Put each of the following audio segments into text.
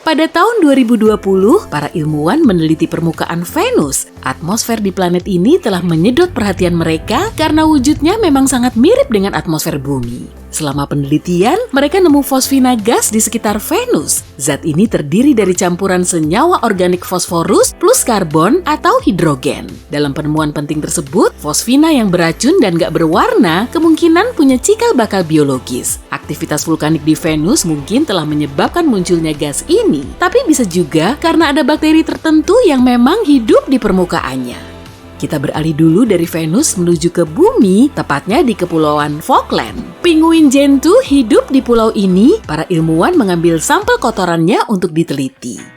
Pada tahun 2020, para ilmuwan meneliti permukaan Venus. Atmosfer di planet ini telah menyedot perhatian mereka karena wujudnya memang sangat mirip dengan atmosfer bumi. Selama penelitian, mereka nemu fosfina gas di sekitar Venus. Zat ini terdiri dari campuran senyawa organik fosforus plus karbon atau hidrogen. Dalam penemuan penting tersebut, fosfina yang beracun dan gak berwarna kemungkinan punya cikal bakal biologis. Aktivitas vulkanik di Venus mungkin telah menyebabkan munculnya gas ini, tapi bisa juga karena ada bakteri tertentu yang memang hidup di permukaannya. Kita beralih dulu dari Venus menuju ke bumi, tepatnya di Kepulauan Falkland. Pinguin Gentoo hidup di pulau ini. Para ilmuwan mengambil sampel kotorannya untuk diteliti.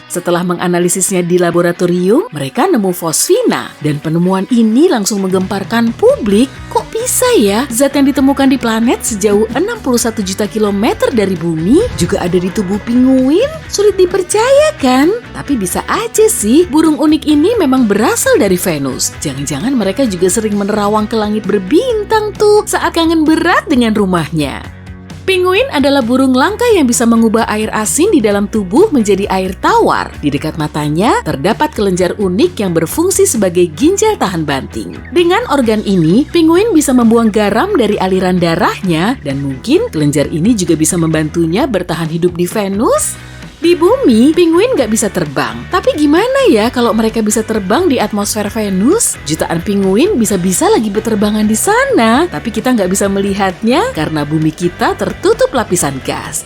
Setelah menganalisisnya di laboratorium, mereka nemu fosfina. Dan penemuan ini langsung menggemparkan publik. Kok bisa ya zat yang ditemukan di planet sejauh 61 juta kilometer dari bumi juga ada di tubuh pinguin? Sulit dipercaya kan? Tapi bisa aja sih, burung unik ini memang berasal dari Venus. Jangan-jangan mereka juga sering menerawang ke langit berbintang tuh saat kangen berat dengan rumahnya. Pinguin adalah burung langka yang bisa mengubah air asin di dalam tubuh menjadi air tawar. Di dekat matanya terdapat kelenjar unik yang berfungsi sebagai ginjal tahan banting. Dengan organ ini, pinguin bisa membuang garam dari aliran darahnya dan mungkin kelenjar ini juga bisa membantunya bertahan hidup di Venus. Di bumi, pinguin nggak bisa terbang. Tapi gimana ya kalau mereka bisa terbang di atmosfer Venus? Jutaan pinguin bisa-bisa lagi berterbangan di sana. Tapi kita nggak bisa melihatnya karena bumi kita tertutup lapisan gas.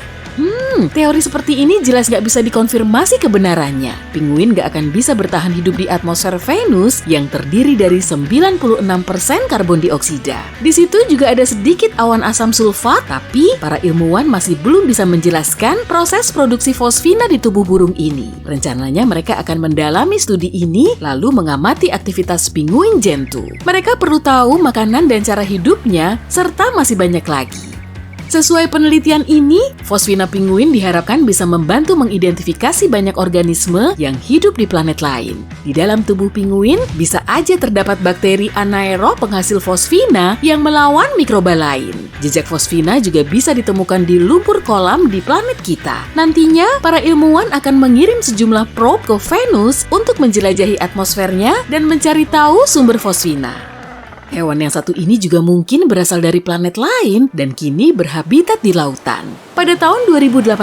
Teori seperti ini jelas nggak bisa dikonfirmasi kebenarannya. Pinguin nggak akan bisa bertahan hidup di atmosfer Venus yang terdiri dari 96% karbon dioksida. Di situ juga ada sedikit awan asam sulfat, tapi para ilmuwan masih belum bisa menjelaskan proses produksi fosfina di tubuh burung ini. Rencananya mereka akan mendalami studi ini lalu mengamati aktivitas pinguin Gentoo. Mereka perlu tahu makanan dan cara hidupnya, serta masih banyak lagi. Sesuai penelitian ini, fosfina pinguin diharapkan bisa membantu mengidentifikasi banyak organisme yang hidup di planet lain. Di dalam tubuh pinguin bisa aja terdapat bakteri anaerob penghasil fosfina yang melawan mikroba lain. Jejak fosfina juga bisa ditemukan di lumpur kolam di planet kita. Nantinya, para ilmuwan akan mengirim sejumlah probe ke Venus untuk menjelajahi atmosfernya dan mencari tahu sumber fosfina. Hewan yang satu ini juga mungkin berasal dari planet lain dan kini berhabitat di lautan. Pada tahun 2018,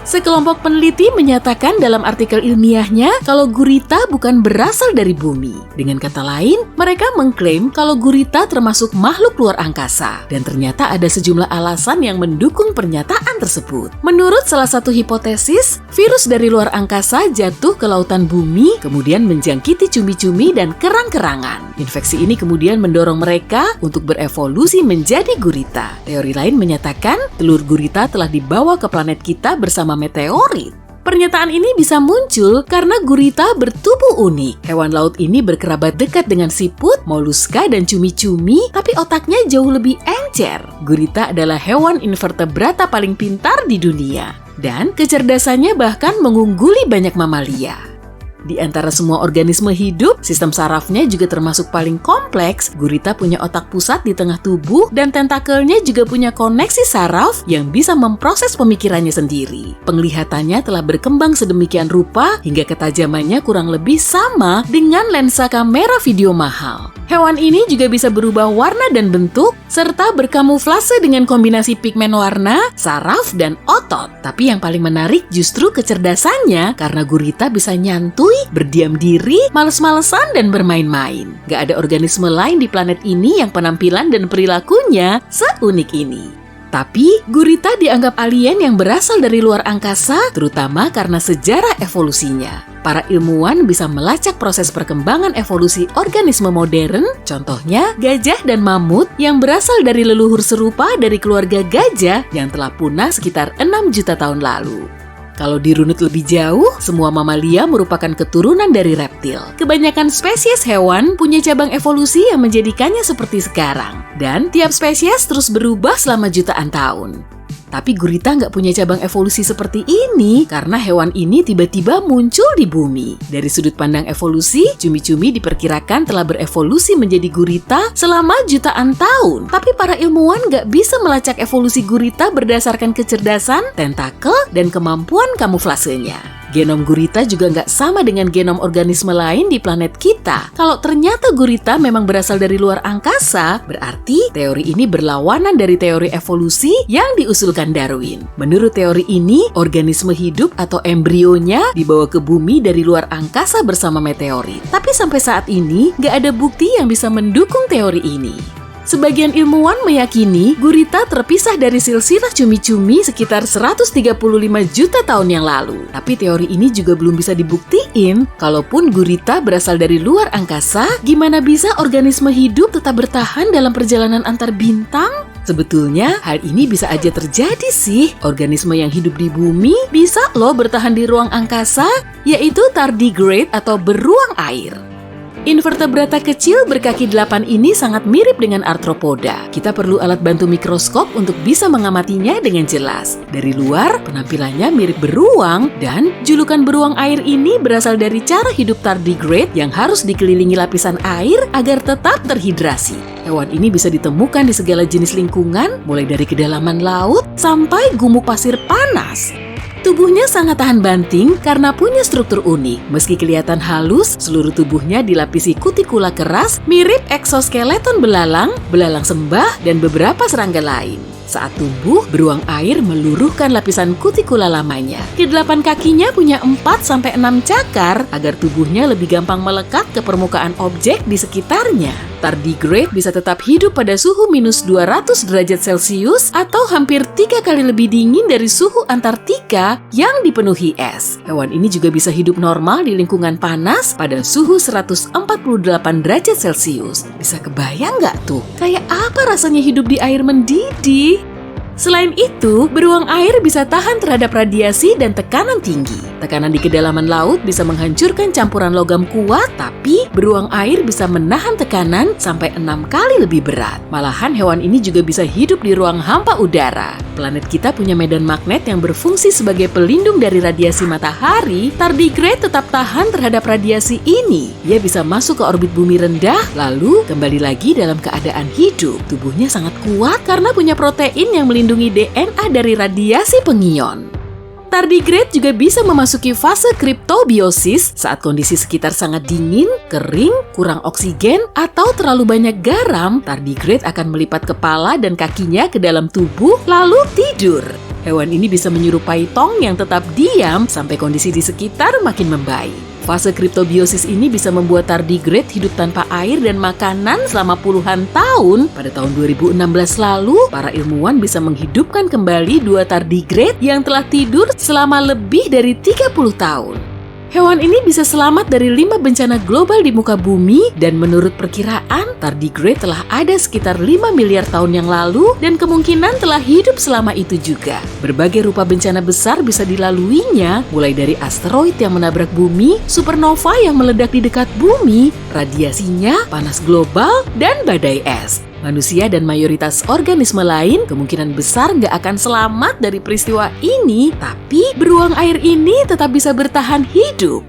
sekelompok peneliti menyatakan dalam artikel ilmiahnya kalau gurita bukan berasal dari bumi. Dengan kata lain, mereka mengklaim kalau gurita termasuk makhluk luar angkasa. Dan ternyata ada sejumlah alasan yang mendukung pernyataan tersebut. Menurut salah satu hipotesis, virus dari luar angkasa jatuh ke lautan bumi, kemudian menjangkiti cumi-cumi dan kerang-kerangan. Infeksi ini kemudian mendorong mereka untuk berevolusi menjadi gurita. Teori lain menyatakan telur gurita telah dibawa ke planet kita bersama meteorit. Pernyataan ini bisa muncul karena gurita bertubuh unik. Hewan laut ini berkerabat dekat dengan siput, moluska, dan cumi-cumi, tapi otaknya jauh lebih encer. Gurita adalah hewan invertebrata paling pintar di dunia, dan kecerdasannya bahkan mengungguli banyak mamalia. Di antara semua organisme hidup, sistem sarafnya juga termasuk paling kompleks. Gurita punya otak pusat di tengah tubuh dan tentakelnya juga punya koneksi saraf yang bisa memproses pemikirannya sendiri. Penglihatannya telah berkembang sedemikian rupa hingga ketajamannya kurang lebih sama dengan lensa kamera video mahal. Hewan ini juga bisa berubah warna dan bentuk, serta berkamuflase dengan kombinasi pigmen warna, saraf, dan otot. Tapi yang paling menarik justru kecerdasannya, karena gurita bisa nyantui, berdiam diri, males-malesan, dan bermain-main. Gak ada organisme lain di planet ini yang penampilan dan perilakunya seunik ini. Tapi, gurita dianggap alien yang berasal dari luar angkasa, terutama karena sejarah evolusinya. Para ilmuwan bisa melacak proses perkembangan evolusi organisme modern, contohnya gajah dan mamut yang berasal dari leluhur serupa dari keluarga gajah yang telah punah sekitar 6 juta tahun lalu. Kalau dirunut lebih jauh, semua mamalia merupakan keturunan dari reptil. Kebanyakan spesies hewan punya cabang evolusi yang menjadikannya seperti sekarang. Dan tiap spesies terus berubah selama jutaan tahun. Tapi gurita nggak punya cabang evolusi seperti ini karena hewan ini tiba-tiba muncul di bumi. Dari sudut pandang evolusi, cumi-cumi diperkirakan telah berevolusi menjadi gurita selama jutaan tahun. Tapi para ilmuwan nggak bisa melacak evolusi gurita berdasarkan kecerdasan, tentakel, dan kemampuan kamuflasenya. Genom gurita juga nggak sama dengan genom organisme lain di planet kita. Kalau ternyata gurita memang berasal dari luar angkasa, berarti teori ini berlawanan dari teori evolusi yang diusulkan Darwin. Menurut teori ini, organisme hidup atau embrionya dibawa ke bumi dari luar angkasa bersama meteorit. Tapi sampai saat ini, nggak ada bukti yang bisa mendukung teori ini. Sebagian ilmuwan meyakini gurita terpisah dari silsilah cumi-cumi sekitar 135 juta tahun yang lalu. Tapi teori ini juga belum bisa dibuktiin. Kalaupun gurita berasal dari luar angkasa, gimana bisa organisme hidup tetap bertahan dalam perjalanan antar bintang? Sebetulnya hal ini bisa aja terjadi sih. Organisme yang hidup di bumi bisa loh bertahan di ruang angkasa, yaitu tardigrade atau beruang air. Invertebrata kecil berkaki 8 ini sangat mirip dengan arthropoda. Kita perlu alat bantu mikroskop untuk bisa mengamatinya dengan jelas. Dari luar, penampilannya mirip beruang dan julukan beruang air ini berasal dari cara hidup tardigrade yang harus dikelilingi lapisan air agar tetap terhidrasi. Hewan ini bisa ditemukan di segala jenis lingkungan, mulai dari kedalaman laut sampai gumuk pasir panas. Tubuhnya sangat tahan banting karena punya struktur unik. Meski kelihatan halus, seluruh tubuhnya dilapisi kutikula keras mirip eksoskeleton belalang, belalang sembah, dan beberapa serangga lain. Saat tumbuh, beruang air meluruhkan lapisan kutikula lamanya. Kedelapan kakinya punya 4-6 cakar agar tubuhnya lebih gampang melekat ke permukaan objek di sekitarnya. Tardigrade bisa tetap hidup pada suhu minus 200 derajat Celcius atau hampir 3 kali lebih dingin dari suhu Antartika yang dipenuhi es. Hewan ini juga bisa hidup normal di lingkungan panas pada suhu 148 derajat Celcius. Bisa kebayang nggak tuh? Kayak apa rasanya hidup di air mendidih? Selain itu, beruang air bisa tahan terhadap radiasi dan tekanan tinggi. Tekanan di kedalaman laut bisa menghancurkan campuran logam kuat, tapi beruang air bisa menahan tekanan sampai 6 kali lebih berat. Malahan hewan ini juga bisa hidup di ruang hampa udara. Planet kita punya medan magnet yang berfungsi sebagai pelindung dari radiasi matahari. Tardigrade tetap tahan terhadap radiasi ini. Ia bisa masuk ke orbit bumi rendah, lalu kembali lagi dalam keadaan hidup. Tubuhnya sangat kuat karena punya protein yang melindungi DNA dari radiasi pengion. Tardigrade juga bisa memasuki fase kriptobiosis saat kondisi sekitar sangat dingin, kering, kurang oksigen, atau terlalu banyak garam. Tardigrade akan melipat kepala dan kakinya ke dalam tubuh lalu tidur. Hewan ini bisa menyerupai tong yang tetap diam sampai kondisi di sekitar makin membaik. Fase kriptobiosis ini bisa membuat tardigrade hidup tanpa air dan makanan selama puluhan tahun. Pada tahun 2016 lalu, para ilmuwan bisa menghidupkan kembali 2 tardigrade yang telah tidur selama lebih dari 30 tahun. Hewan ini bisa selamat dari 5 bencana global di muka bumi dan menurut perkiraan, tardigrade telah ada sekitar 5 miliar tahun yang lalu dan kemungkinan telah hidup selama itu juga. Berbagai rupa bencana besar bisa dilaluinya, mulai dari asteroid yang menabrak bumi, supernova yang meledak di dekat bumi, radiasinya, panas global, dan badai es. Manusia dan mayoritas organisme lain kemungkinan besar nggak akan selamat dari peristiwa ini, tapi beruang air ini tetap bisa bertahan hidup.